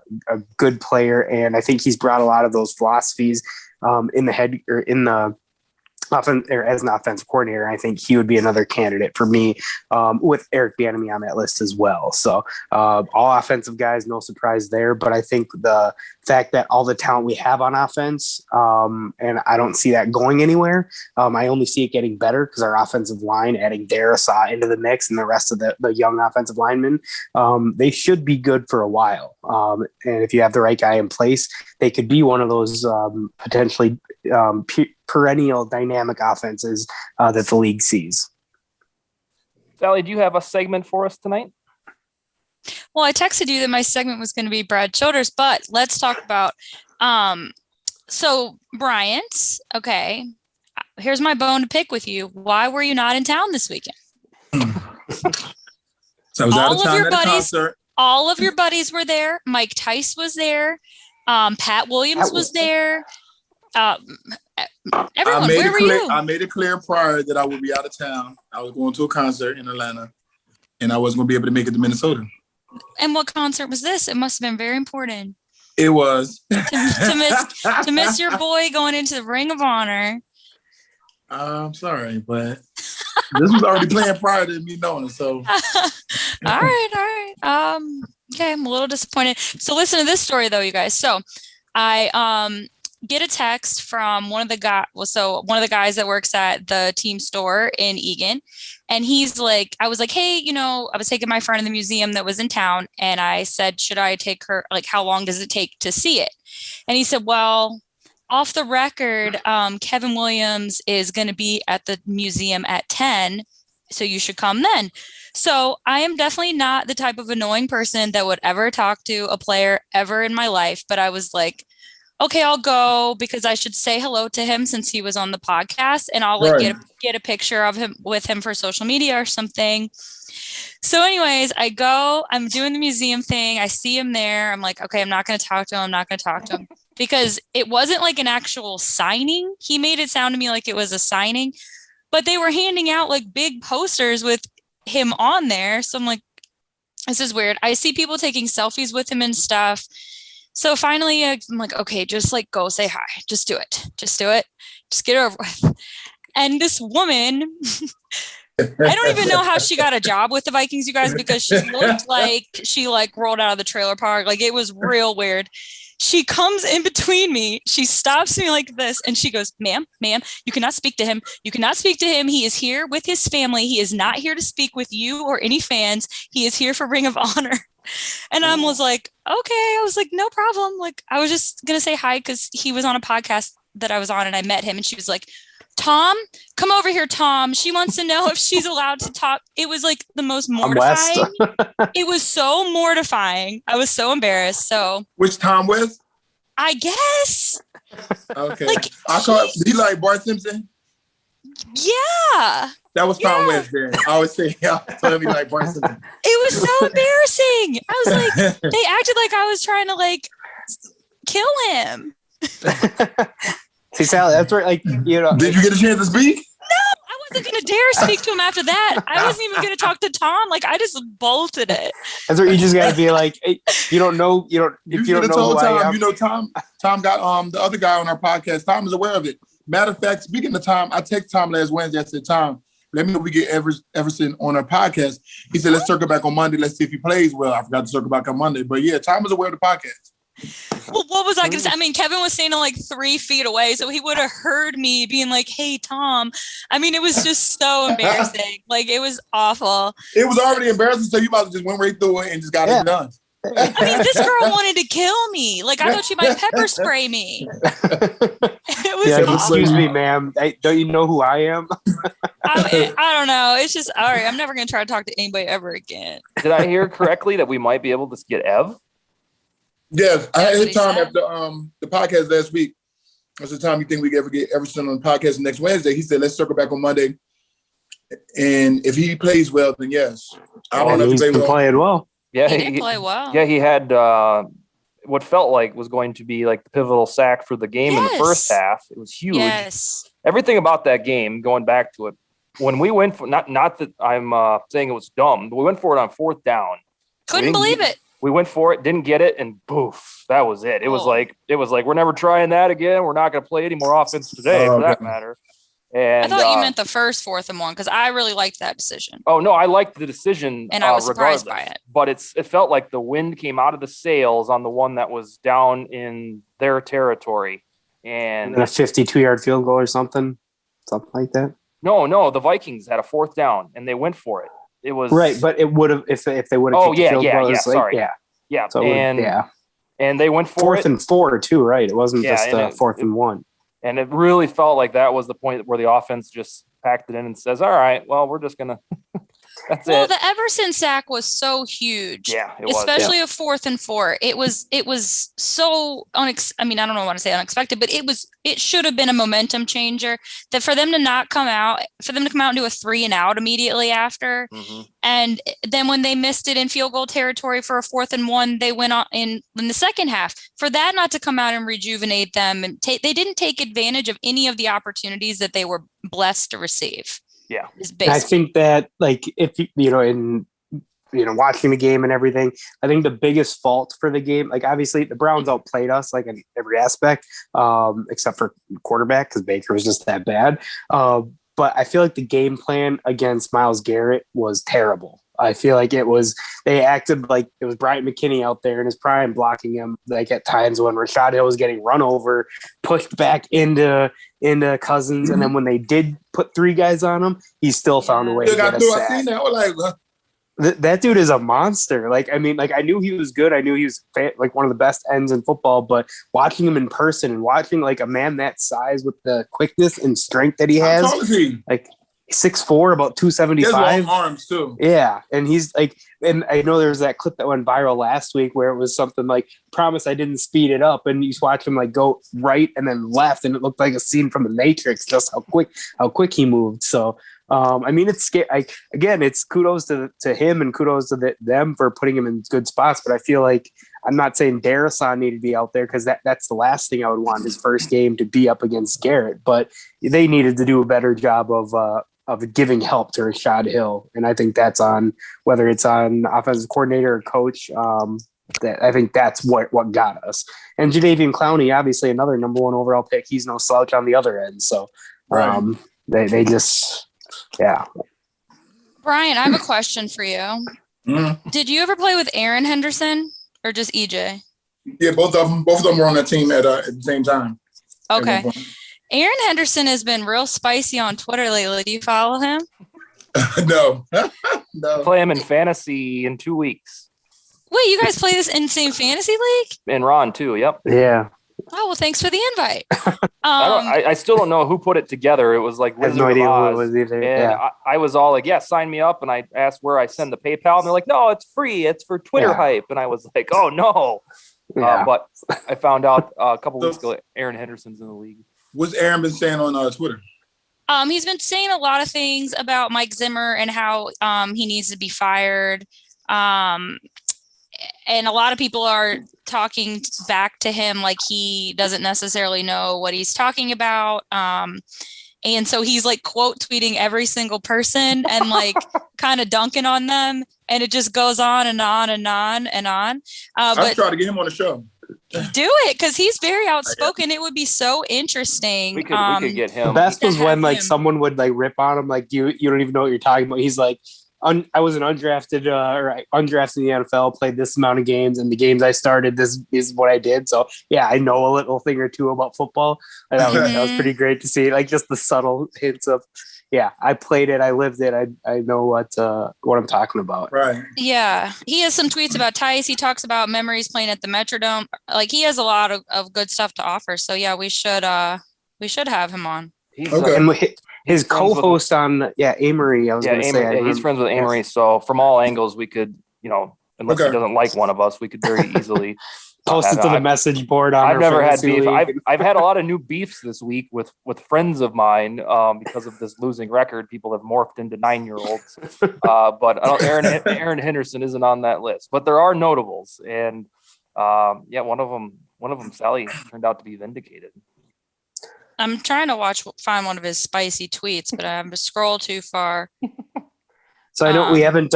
good player, and I think he's brought a lot of those philosophies in the head or in the offense, or as an offensive coordinator. I think he would be another candidate for me, with Eric Bieniemy on that list as well. So all offensive guys, no surprise there. But I think the fact that all the talent we have on offense, and I don't see that going anywhere. I only see it getting better because our offensive line, adding Sawh into the mix and the rest of the young offensive linemen, they should be good for a while. And if you have the right guy in place, they could be one of those potentially perennial dynamic offenses that the league sees. Sally, do you have a segment for us tonight? Well, I texted you that my segment was going to be Brad Childers, but let's talk about so Bryant. Okay, here's my bone to pick with you. Why were you not in town this weekend? So I was out of town at a concert. All of your buddies were there. Mike Tice was there. Pat Williams was there. Everyone, where were you? I made it clear prior that I would be out of town. I was going to a concert in Atlanta, and I wasn't going to be able to make it to Minnesota. And what concert was this? It must have been very important. It was. to miss your boy going into the Ring of Honor. I'm sorry, but this was already planned prior to me knowing. So, all right. Okay, I'm a little disappointed. So listen to this story, though, you guys. So I get a text from one of the guys that works at the team store in Eagan. And he's like, I was like, hey, I was taking my friend in the museum that was in town. And I said, should I take her? Like, how long does it take to see it? And he said, well, off the record, Kevin Williams is going to be at the museum at 10. So you should come then. So I am definitely not the type of annoying person that would ever talk to a player ever in my life. But I was like, okay, I'll go because I should say hello to him since he was on the podcast, and I'll get a picture of him with him for social media or something. So anyways, I go, I'm doing the museum thing. I see him there. I'm like, okay, I'm not going to talk to him because it wasn't like an actual signing. He made it sound to me like it was a signing, but they were handing out like big posters with him on there. So I'm like, this is weird. I see people taking selfies with him and stuff. So finally, I'm like, okay, just like go say hi. Just do it. Just get it over with. And this woman, I don't even know how she got a job with the Vikings, you guys, because she looked like she like rolled out of the trailer park. Like it was real weird. She comes in between me. She stops me like this. And she goes, ma'am, you cannot speak to him. You cannot speak to him. He is here with his family. He is not here to speak with you or any fans. He is here for Ring of Honor. And I was like, okay. I was like, no problem. Like, I was just going to say hi because he was on a podcast that I was on and I met him. And she was like, Tom, come over here, Tom. She wants to know if she's allowed to talk. It was like the most mortifying. It was so mortifying. I was so embarrassed. So, which Tom West? I guess. Okay. Like, he like Bart Simpson? Yeah. That was Tom Wednesday. I always say, telling me like Bryson. It was so embarrassing. I was like, they acted like I was trying to like kill him. See, Sally, that's right. Like, you know, did you get a chance to speak? No, I wasn't going to dare speak to him after that. I wasn't even going to talk to Tom. Like, I just bolted it. That's where you just got to be like, hey, you don't know, if you don't know who I am. You know, Tom got the other guy on our podcast. Tom is aware of it. Matter of fact, speaking of Tom, I texted Tom last Wednesday. I said, Tom, let me know if we get Everson on our podcast. He said, let's circle back on Monday. Let's see if he plays well. I forgot to circle back on Monday. But yeah, Tom is aware of the podcast. Well, what was I going to say? I mean, Kevin was standing like 3 feet away, so he would have heard me being like, hey, Tom. I mean, it was just so embarrassing. Like, it was awful. It was already embarrassing, so you might have just went right through it and just got it done. I mean, this girl wanted to kill me. Like, I thought she might pepper spray me. It was awful. Excuse me, ma'am. Don't you know who I am? I don't know. It's just, all right, I'm never going to try to talk to anybody ever again. Did I hear correctly that we might be able to get Ev? Yes, I had hit Tom after the podcast last week. I said, Tom, you think we can ever get Everson on the podcast next Wednesday? He said, let's circle back on Monday. And if he plays well, then yes. I don't know if he's been playing well. Yeah, he did play well. Yeah, he had what felt like was going to be like the pivotal sack for the game in the first half. It was huge. Yes. Everything about that game, going back to it, when we went for not that I'm saying it was dumb, but we went for it on 4th down. Couldn't believe it. We went for it, didn't get it, and poof, that was it. It was like we're never trying that again. We're not going to play any more offense today, for that matter. And I thought you meant the first 4th and 1 because I really liked that decision. Oh no, I liked the decision, and I was surprised by it. But it felt like the wind came out of the sails on the one that was down in their territory, and a 52-yard field goal or something like that. No, the Vikings had a 4th down and they went for it. It was right, but it would have if they would have. And they went for 4th and 4 too, right? It wasn't just 4th and 1. And it really felt like that was the point where the offense just packed it in and says, all right, well, we're just going to That's well, it. the Everson sack was so huge. Yeah, it especially a 4th and 4. It was so I mean, I don't know what to say unexpected, but it should have been a momentum changer. That for them to come out and do a 3 and out immediately after. Mm-hmm. And then when they missed it in field goal territory for a 4th and 1, they went on in the second half. For that not to come out and rejuvenate them, and they didn't take advantage of any of the opportunities that they were blessed to receive. Yeah. I think that, like, if in watching the game and everything, I think the biggest fault for the game, like, obviously the Browns outplayed us like in every aspect, except for quarterback, because Baker was just that bad. But I feel like the game plan against Myles Garrett was terrible. I feel like they acted like it was Bryant McKinnie out there in his prime blocking him, like at times when Rashad Hill was getting run over, pushed back into Cousins. And then when they did put 3 guys on him, he still found a way to get a sack. I seen that. I was like, that dude is a monster. Like, I mean, like, I knew he was good. I knew he was like one of the best ends in football, but watching him in person and watching like a man that size with the quickness and strength that he has, like 6'4", about 275. He has long arms too. Yeah. And he's like, and I know there was that clip that went viral last week where it was something like, promise I didn't speed it up. And you just watch him like go right and then left. And it looked like a scene from the Matrix, just how quick he moved. So, I mean, it's scary. Again, it's kudos to him and kudos to them for putting him in good spots. But I feel like I'm not saying Darrison needed to be out there because that's the last thing I would want his first game to be up against Garrett. But they needed to do a better job of giving help to Rashad Hill. And I think that's on whether it's on offensive coordinator or coach. That I think that's what got us. And Jadeveon Clowney, obviously another number 1 overall pick. He's no slouch on the other end. So they just. Yeah. Brian, I have a question for you. Mm-hmm. Did you ever play with Aaron Henderson or just EJ? Yeah, both of them were on that team at the same time. Okay. Aaron Henderson has been real spicy on Twitter lately. Do you follow him? No. Play him in fantasy in 2 weeks. Wait, you guys play this in the same fantasy league? And Raun too. Yep. Yeah. Oh, well, thanks for the invite. I still don't know who put it together. It was like I have no idea who it was either. And I was all like, yeah, sign me up. And I asked where I send the PayPal. And they're like, no, it's free. It's for Twitter hype. And I was like, oh, no. Yeah. But I found out a couple weeks ago, Aaron Henderson's in the league. What's Aaron been saying on Twitter? He's been saying a lot of things about Mike Zimmer and how he needs to be fired. And a lot of people are talking back to him like he doesn't necessarily know what he's talking about. And so he's like quote tweeting every single person and like kind of dunking on them. And it just goes on and on and on and on. I've tried to get him on the show. Do it, because he's very outspoken. It would be so interesting. We could get him. The best was when like someone would like rip on him, like you don't even know what you're talking about. He's like, I was an undrafted undrafted in the NFL, played this amount of games, and the games I started, this is what I did. So yeah, I know a little thing or two about football. And that was pretty great to see, like just the subtle hints of, yeah, I played it, I lived it, I know what I'm talking about. Right. Yeah, he has some tweets about Tice. He talks about memories playing at the Metrodome. Like he has a lot of good stuff to offer. So yeah, we should have him on. Okay. And his co-host on Amory, I was going to say. He's friends with Amory, so from all angles we could, unless he doesn't like one of us, we could very easily post it to the message board. I've never had beef. I've had a lot of new beefs this week with friends of mine because of this losing record. People have morphed into 9-year-olds, but Aaron Henderson isn't on that list. But there are notables, and one of them, Sally, turned out to be vindicated. I'm trying to find one of his spicy tweets, but I'm just scroll too far. So I know we haven't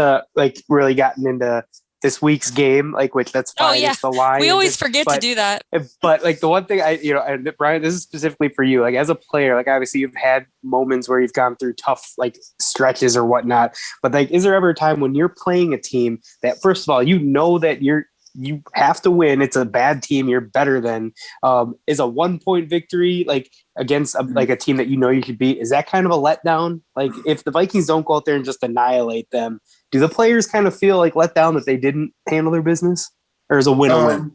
really gotten into this week's game, like, which that's fine. It's the line. We always forget to do that. But like the one thing and Brian, this is specifically for you, like as a player, like obviously you've had moments where you've gone through tough like stretches or whatnot. But like, is there ever a time when you're playing a team that, first of all, that you have to win, it's a bad team you're better than, is a 1-point victory like against a team that you could beat, is that kind of a letdown? Like if the Vikings don't go out there and just annihilate them, do the players kind of feel like let down that they didn't handle their business, or is a win a win?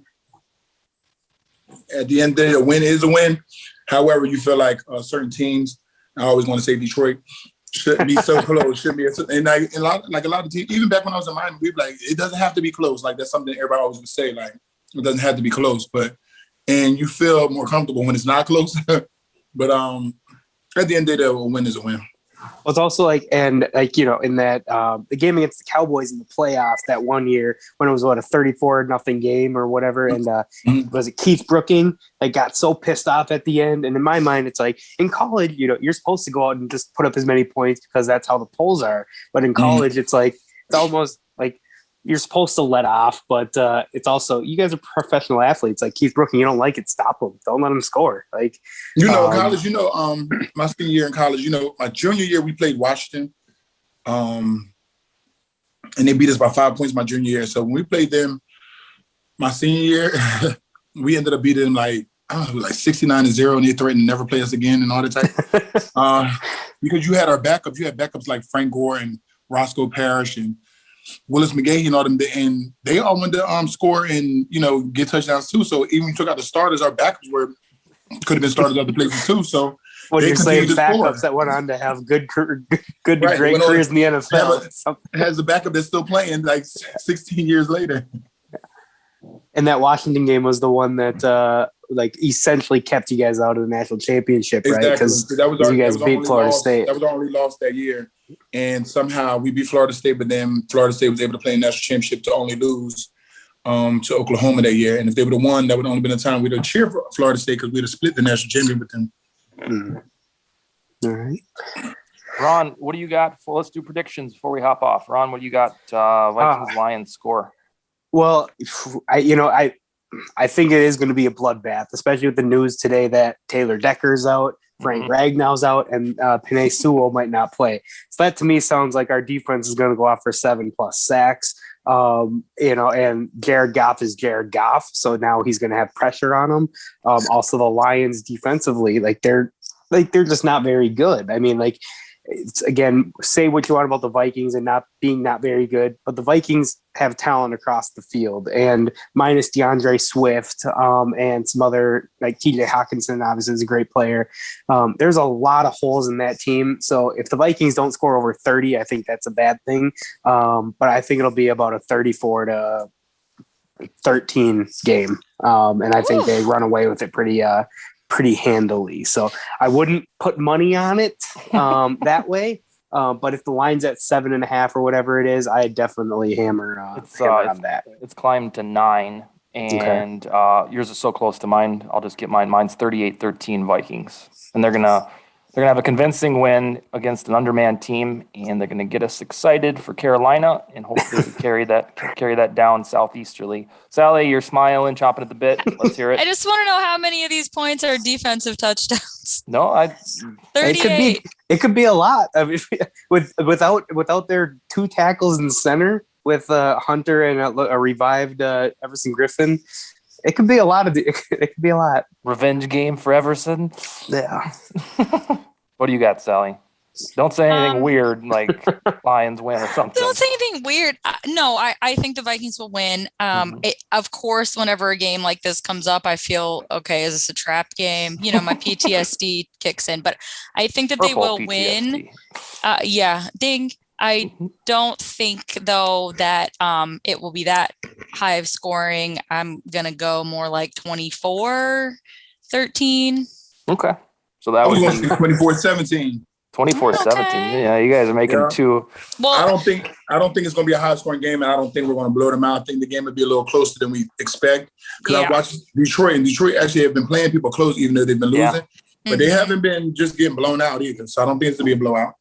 At the end of the day, a win is a win. However, you feel like certain teams, I always want to say Detroit, shouldn't be so close. Shouldn't be, and a lot of teams. Even back when I was in Miami, we were like, it doesn't have to be close. Like that's something everybody always would say. Like it doesn't have to be close, and you feel more comfortable when it's not close. But at the end of the day, a win is a win. Well, it's also like, and like, in that the game against the Cowboys in the playoffs that one year when it was a 34-0 game or whatever, and was it Keith Brooking got so pissed off at the end? And in my mind, it's like in college, you're supposed to go out and just put up as many points because that's how the polls are. But in college, it's like it's almost like you're supposed to let off, but it's also, you guys are professional athletes. Like Keith Brooking, you don't like it, stop him. Don't let him score. Like college. My senior year in college. My junior year we played Washington, and they beat us by 5 points my junior year. So when we played them, my senior year, we ended up beating them like 69-0, and they threatened to never play us again and all that type. Because you had our backups. You had backups like Frank Gore and Roscoe Parrish and Willis McGahee and all them, and they all wanted to score and get touchdowns too. So even when we took out the starters, our backups could have been starters other places too. So what you're saying, backups that went on to have great careers in the NFL. Has a backup that's still playing like 16 years later. And that Washington game was the one that essentially kept you guys out of the national championship, right? Because you guys beat Florida State. That was our only loss that year. And somehow we beat Florida State, but then Florida State was able to play a national championship to only lose to Oklahoma that year. And if they would have won, that would have only been a time we'd have cheered for Florida State because we'd have split the national championship with them. All right. Ron, what do you got? Let's do predictions before we hop off. Ron, what do you got? Vikings Lions score. Well, I think it is going to be a bloodbath, especially with the news today that Taylor Decker's out, Frank Ragnow's out, and Penei Sewell might not play. So that to me sounds like our defense is going to go off for 7+ sacks. And Jared Goff is Jared Goff, so now he's going to have pressure on him. Also, the Lions defensively, they're just not very good. I mean, it's, again, say what you want about the Vikings and not very good, but the Vikings have talent across the field, and minus DeAndre Swift and some other, like TJ Hawkinson, obviously is a great player. There's a lot of holes in that team. So if the Vikings don't score over 30, I think that's a bad thing. But I think it'll be about a 34-13 game. And I think they run away with it pretty pretty handily. So I wouldn't put money on it that way. But if the line's at 7.5 or whatever it is, I definitely hammer on that. It's climbed to 9, and yours is so close to mine. I'll just get mine. Mine's 38-13 Vikings, and they're gonna have a convincing win against an undermanned team, and they're gonna get us excited for Carolina, and hopefully carry that down southeasterly. Sally, you're smiling, chomping at the bit. Let's hear it. I just want to know how many of these points are defensive touchdowns. No, 38. It could be a lot. I mean, without their 2 tackles in center, with Hunter and a revived Everson Griffin, it could be a lot. It could be a lot. Revenge game for Everson. Yeah. What do you got, Sally? Don't say anything weird like Lions win or something. Don't say anything weird. No, I think the Vikings will win. Of course, whenever a game like this comes up, I feel, okay, is this a trap game? You know, my PTSD kicks in. But I think that they will win. Yeah, ding. I don't think, though, that it will be that high of scoring. I'm going to go more like 24-13. Okay. So that was 24-17. 24-17. Okay. Yeah, you guys are making two. Well, I don't think it's going to be a high scoring game, and I don't think we're going to blow them out. I think the game will be a little closer than we expect. Because I watched Detroit, and Detroit actually have been playing people close, even though they've been losing. But they haven't been just getting blown out either. So I don't think it's going to be a blowout.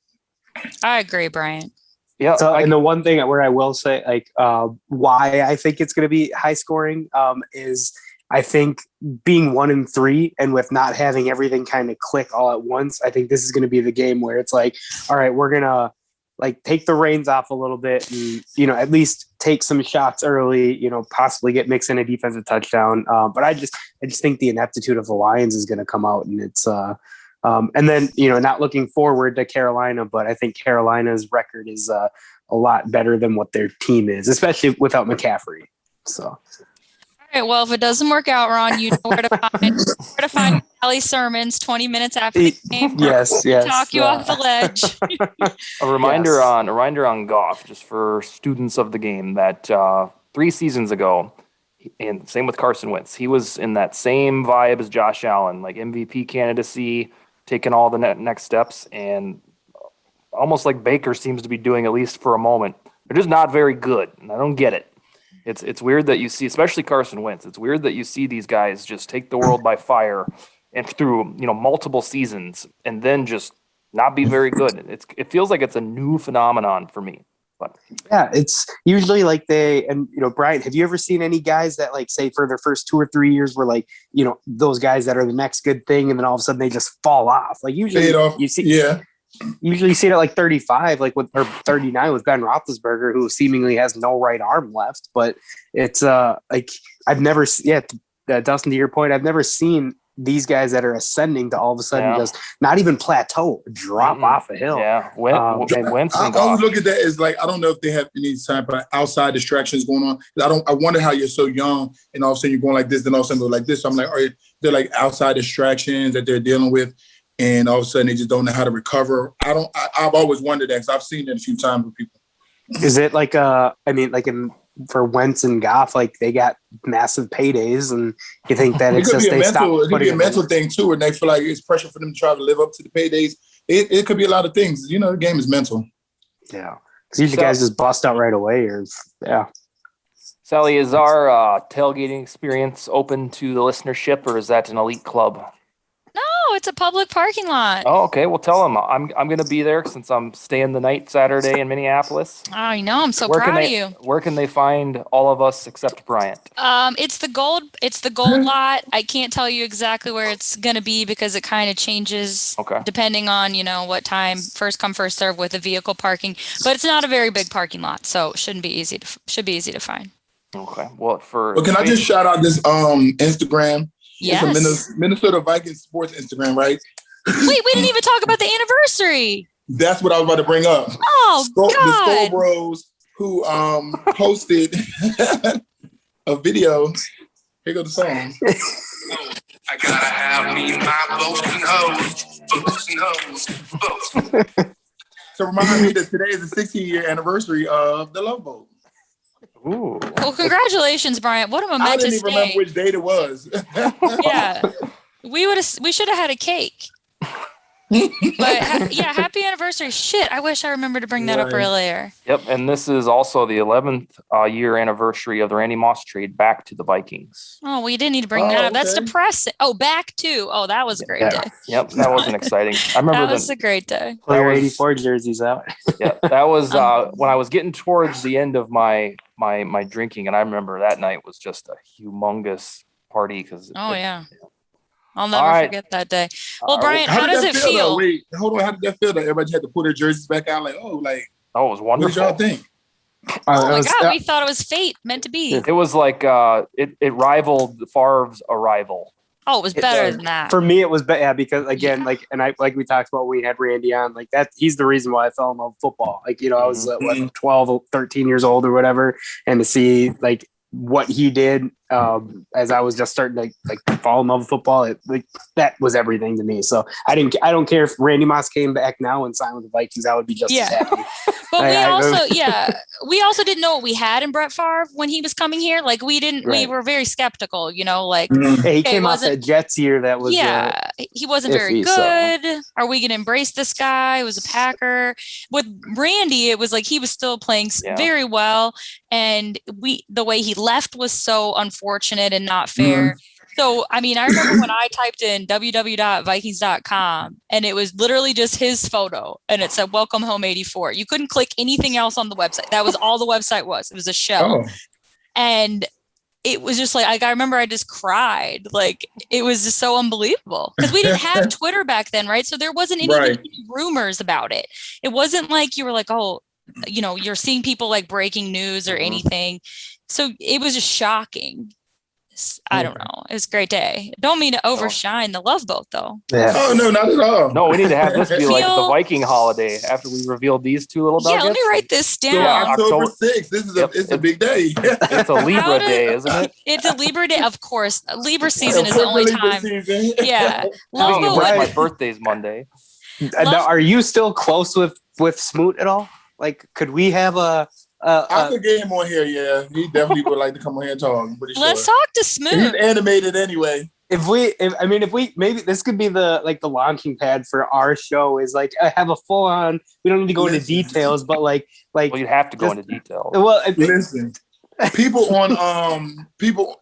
I agree, Bryant. Yeah. So, and the one thing where I will say, why I think it's going to be high scoring, is I think being 1-3 and with not having everything kind of click all at once, I think this is going to be the game where it's like, all right, we're going to take the reins off a little bit and, at least take some shots early, possibly get Mixon a defensive touchdown. But I just think the ineptitude of the Lions is going to come out, and it's, and then, not looking forward to Carolina, but I think Carolina's record is a lot better than what their team is, especially without McCaffrey. So. All right. Well, if it doesn't work out, Ron, you know where to find Kelly sermons 20 minutes after the game. Yes. Talk you off the ledge. A reminder on Goff, just for students of the game, that 3 seasons ago, and same with Carson Wentz, he was in that same vibe as Josh Allen, like MVP candidacy, taking all the next steps, and almost like Baker seems to be doing, at least for a moment. They're just not very good, and I don't get it. It's weird that you see, especially Carson Wentz, it's weird that you see these guys just take the world by fire and through multiple seasons and then just not be very good. It feels like it's a new phenomenon for me. But yeah, it's usually Brian, have you ever seen any guys that say for their first 2 or 3 years were those guys that are the next good thing, and then all of a sudden they just fall off? Usually you see, usually you see it at 35, or 39 with Ben Roethlisberger, who seemingly has no right arm left. But it's I've never, Dustin, to your point, I've never seen these guys that are ascending to all of a sudden just not even plateau, drop off a hill. Yeah, Wentz. I always look at that as I don't know if they have any type of outside distractions going on. I wonder how you're so young and all of a sudden you're going like this, then all of a sudden go like this. So I'm like, are there outside distractions that they're dealing with, and all of a sudden they just don't know how to recover? I've always wondered that, because I've seen it a few times with people. Is it for Wentz and Goff, they got massive paydays, and you think that it's just they stop? It could be a mental thing too, and they feel like it's pressure for them to try to live up to the paydays. It could be a lot of things. The game is mental. Yeah, because usually guys just bust out right away, Sally, is our tailgating experience open to the listenership, or is that an elite club? No, it's a public parking lot. Oh, okay. Well, tell them I'm going to be there since I'm staying the night Saturday in Minneapolis. I know. I'm so proud of you. Where can they find all of us except Bryant? It's the gold lot. I can't tell you exactly where it's going to be because it kind of changes depending on, what time, first come, first serve with the vehicle parking. But it's not a very big parking lot, so it should be easy to find. Okay. Well, can I just shout out this Instagram? Yes. It's a Minnesota Vikings sports Instagram, right? Wait, we didn't even talk about the anniversary. That's what I was about to bring up. Oh, God. The Skull Bros, who posted a video. Here goes the song. I gotta have me my boats and hoes. So remind me that today is the 16-year anniversary of the Love Boat. Ooh. Well, congratulations, Bryant. What a momentous day. I didn't even remember which date it was. Yeah. We should have had a cake. But happy anniversary. Shit, I wish I remembered to bring that up earlier. Yep, and this is also the 11th year anniversary of the Randy Moss trade back to the Vikings. Oh, we didn't need to bring that up. That's depressing. Oh, back to. Oh, that was a great day. Yep, that wasn't exciting. I remember that was a great day. Player 84 jerseys out. Yeah, that was when I was getting towards the end of my drinking, and I remember that night was just a humongous party because. I'll never forget that day. Well, Bryant, how does it feel? Wait, hold on. How did that feel? That everybody had to pull their jerseys back out? It was wonderful. What did y'all think? Oh my God, we thought it was fate meant to be. It was like it rivaled Favre's arrival. Oh, it was better than that. For me, it was better because again, like we talked about, we had Randy on, like that. He's the reason why I fell in love with football. Like, I was 12 or 13 years old or whatever, and to see like what he did as I was just starting to like fall in love with football, that was everything to me. So I don't care if Randy Moss came back now and signed with the Vikings, I would be just as happy. But we also didn't know what we had in Brett Favre when he was coming here. Like we didn't, we were very skeptical, like he came off that Jets year. That was he wasn't very good. So. Are we going to embrace this guy? It was a Packer. With Randy, it was like he was still playing very well, and the way he left was so unfortunate and not fair. So, I mean, I remember when I typed in www.vikings.com and it was literally just his photo and it said, welcome home 84. You couldn't click anything else on the website. That was all the website was. It was a shell. And it was just like, I remember I just cried. Like, it was just so unbelievable because we didn't have Twitter back then, right? So there wasn't any rumors about it. It wasn't like you were like, oh, you're seeing people like breaking news or anything. So it was just shocking. I don't know. It was a great day. Don't mean to overshine the Love Boat, though. Yeah. Oh, no, not at all. No, we need to have this be like the Viking holiday after we revealed these two little nuggets. Yeah, let me write this down. October 6th. This is it's a big day. It's a Libra day, isn't it? It's a Libra day, of course. Libra season is the only time. Yeah. Love Boat. My birthday's Monday. Are you still close with Smoot at all? Like, could we have I could get him on here. Yeah, he definitely would like to come on here and talk. I'm pretty sure. Let's talk to Smoot. He's animated anyway. If we maybe this could be the launching pad for our show is like have a full on. We don't need to go into details, but like well, you'd have to go into details. Well, listen, people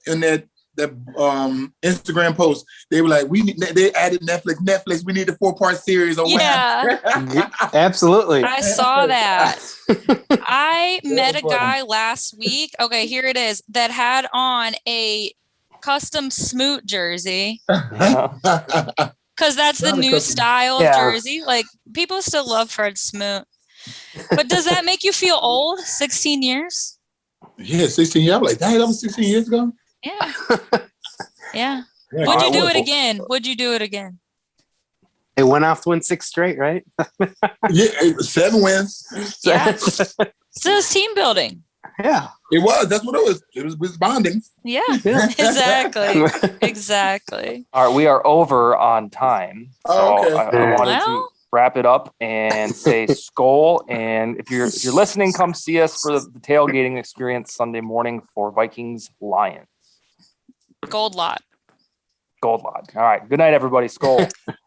in that Instagram post, they were like, they added Netflix. We need a 4-part series on absolutely. I saw that. I met a guy last week. Okay, here it is, that had on a custom Smoot jersey. Because that's the new style jersey. Like, people still love Fred Smoot. But does that make you feel old? 16 years? Yeah, 16 years. I'm like, that was 16 years ago? Yeah. Yeah. Would you do it again? Would you do it again? It went off to win 6 straight, right? Yeah, 7 wins. Yeah. So it's team building. Yeah. It was. That's what it was. It was bonding. Yeah. Exactly. Exactly. All right, we are over on time. So I wanted to wrap it up and say Skol. And if you're listening, come see us for the tailgating experience Sunday morning for Vikings Lions. Gold lot. All right. Good night, everybody. Skol.